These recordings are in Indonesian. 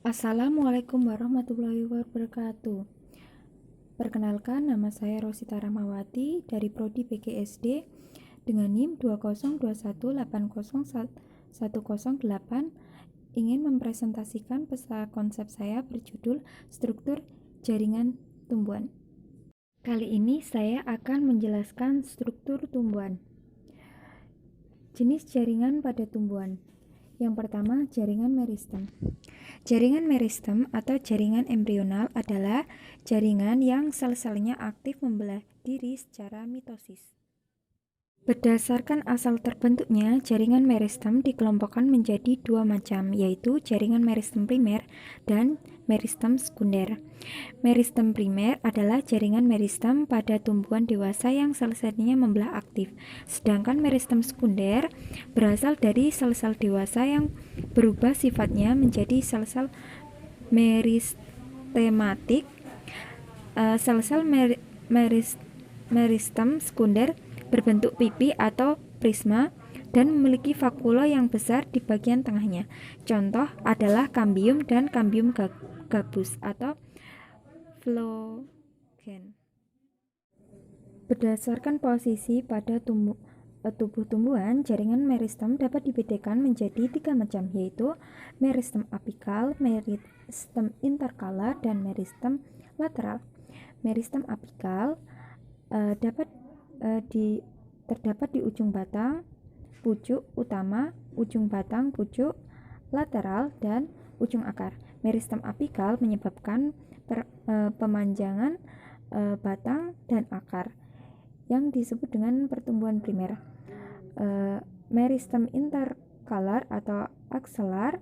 Assalamualaikum warahmatullahi wabarakatuh. Perkenalkan, nama saya Rosita Rahmawati dari Prodi PGSD dengan NIM 202180108, ingin mempresentasikan peta konsep saya berjudul struktur jaringan tumbuhan. Kali ini saya akan menjelaskan struktur tumbuhan. Jenis jaringan pada tumbuhan. Yang pertama, jaringan meristem. Jaringan meristem atau jaringan embrional adalah jaringan yang sel-selnya aktif membelah diri secara mitosis. Berdasarkan asal terbentuknya, jaringan meristem dikelompokkan menjadi dua macam, yaitu jaringan meristem primer dan meristem sekunder. Meristem primer adalah jaringan meristem pada tumbuhan dewasa yang sel-selnya membelah aktif, sedangkan meristem sekunder berasal dari sel-sel dewasa yang berubah sifatnya menjadi sel-sel meristematik. Sel-sel meristem sekunder berbentuk pipi atau prisma dan memiliki vakula yang besar di bagian tengahnya. Contoh adalah kambium dan kambium gabus atau phloem. Berdasarkan posisi pada tubuh tumbuhan, jaringan meristem dapat dibedakan menjadi tiga macam, yaitu meristem apikal, meristem interkalar, dan meristem lateral. Meristem apikal terdapat di ujung batang, pucuk utama, ujung batang, pucuk lateral, dan ujung akar. Meristem apikal menyebabkan pemanjangan batang dan akar yang disebut dengan pertumbuhan primer. Meristem interkalar atau akselar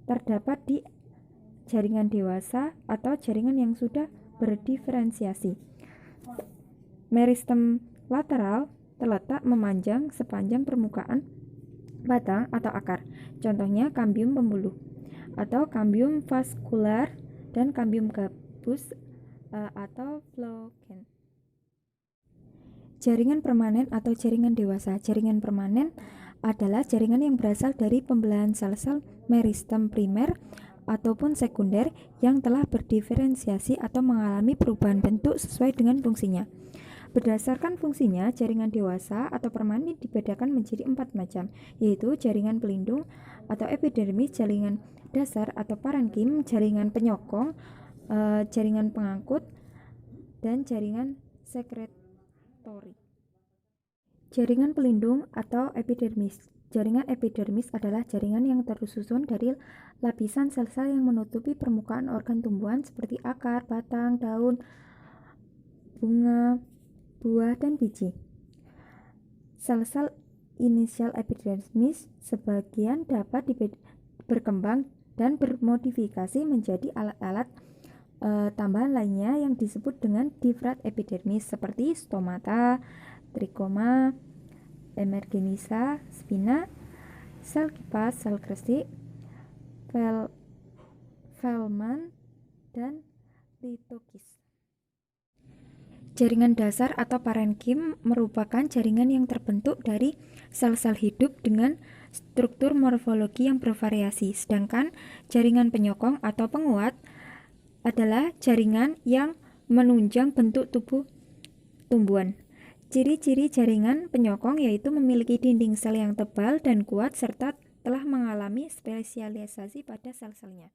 terdapat di jaringan dewasa atau jaringan yang sudah berdiferensiasi. Meristem lateral terletak memanjang sepanjang permukaan batang atau akar. Contohnya kambium pembuluh atau kambium vaskular dan kambium gabus atau phloem. Jaringan permanen atau jaringan dewasa. Jaringan permanen adalah jaringan yang berasal dari pembelahan sel-sel meristem primer ataupun sekunder yang telah berdiferensiasi atau mengalami perubahan bentuk sesuai dengan fungsinya. Berdasarkan fungsinya, jaringan dewasa atau permanen dibedakan menjadi 4 macam, yaitu jaringan pelindung atau epidermis, jaringan dasar atau parenkim, jaringan penyokong, jaringan pengangkut, dan jaringan sekretori. Jaringan pelindung atau epidermis. Jaringan epidermis adalah jaringan yang tersusun dari lapisan sel-sel yang menutupi permukaan organ tumbuhan seperti akar, batang, daun, bunga, buah, dan biji. Sel-sel inisial epidermis sebagian dapat berkembang dan bermodifikasi menjadi alat-alat tambahan lainnya yang disebut dengan difrat epidermis seperti stomata, trikoma, emergenisa, spina, sel kipas, sel kresik, Feldman, dan litokis. Jaringan dasar atau parenkim merupakan jaringan yang terbentuk dari sel-sel hidup dengan struktur morfologi yang bervariasi, sedangkan jaringan penyokong atau penguat adalah jaringan yang menunjang bentuk tubuh tumbuhan. Ciri-ciri jaringan penyokong yaitu memiliki dinding sel yang tebal dan kuat serta telah mengalami spesialisasi pada sel-selnya.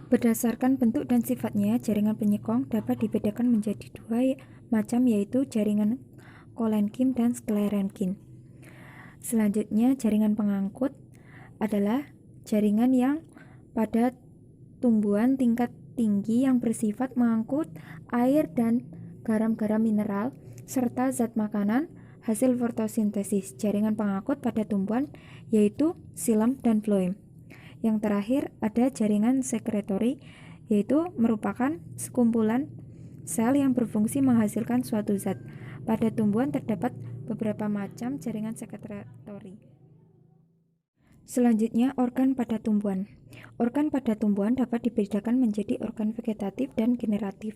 Berdasarkan bentuk dan sifatnya, jaringan penyokong dapat dibedakan menjadi dua macam, yaitu jaringan kolenkim dan sklerenkim. Selanjutnya, jaringan pengangkut adalah jaringan yang pada tumbuhan tingkat tinggi yang bersifat mengangkut air dan garam-garam mineral serta zat makanan hasil fotosintesis. Jaringan pengangkut pada tumbuhan yaitu xilem dan phloem. Yang terakhir ada jaringan sekretori, yaitu merupakan sekumpulan sel yang berfungsi menghasilkan suatu zat. Pada tumbuhan terdapat beberapa macam jaringan sekretori. Selanjutnya, organ pada tumbuhan. Organ pada tumbuhan dapat dibedakan menjadi organ vegetatif dan generatif.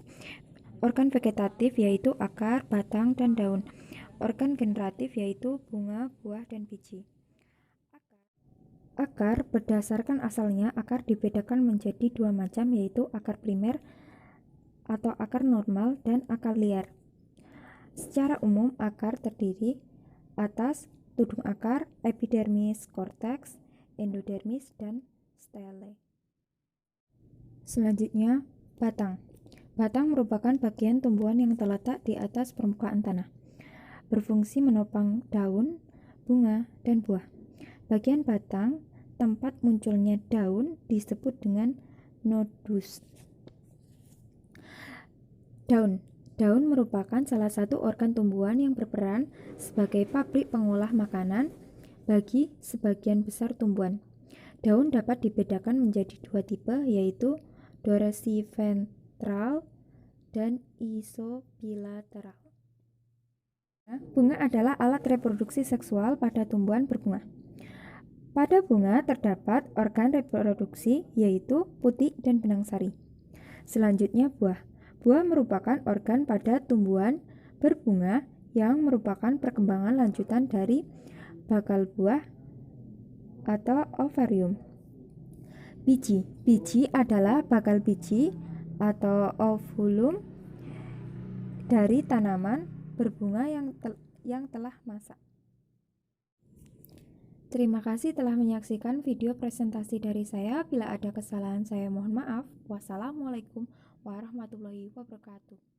Organ vegetatif yaitu akar, batang, dan daun. Organ generatif yaitu bunga, buah, dan biji. Akar berdasarkan asalnya, akar dibedakan menjadi dua macam, yaitu akar primer atau akar normal dan akar liar. Secara umum, akar terdiri atas tudung akar, epidermis, korteks, endodermis, dan stele. Selanjutnya, batang. Batang merupakan bagian tumbuhan yang terletak di atas permukaan tanah, berfungsi menopang daun, bunga, dan buah. Bagian batang, tempat munculnya daun, disebut dengan nodus. Daun merupakan salah satu organ tumbuhan yang berperan sebagai pabrik pengolah makanan bagi sebagian besar tumbuhan. Daun dapat dibedakan menjadi dua tipe, yaitu dorsiventral dan isobilateral. Bunga adalah alat reproduksi seksual pada tumbuhan berbunga. Pada bunga terdapat organ reproduksi, yaitu putik dan benang sari. Selanjutnya, buah. Buah merupakan organ pada tumbuhan berbunga yang merupakan perkembangan lanjutan dari bakal buah atau ovarium. Biji. Biji adalah bakal biji atau ovulum dari tanaman berbunga yang telah masak. Terima kasih telah menyaksikan video presentasi dari saya. Bila ada kesalahan, saya mohon maaf. Wassalamualaikum warahmatullahi wabarakatuh.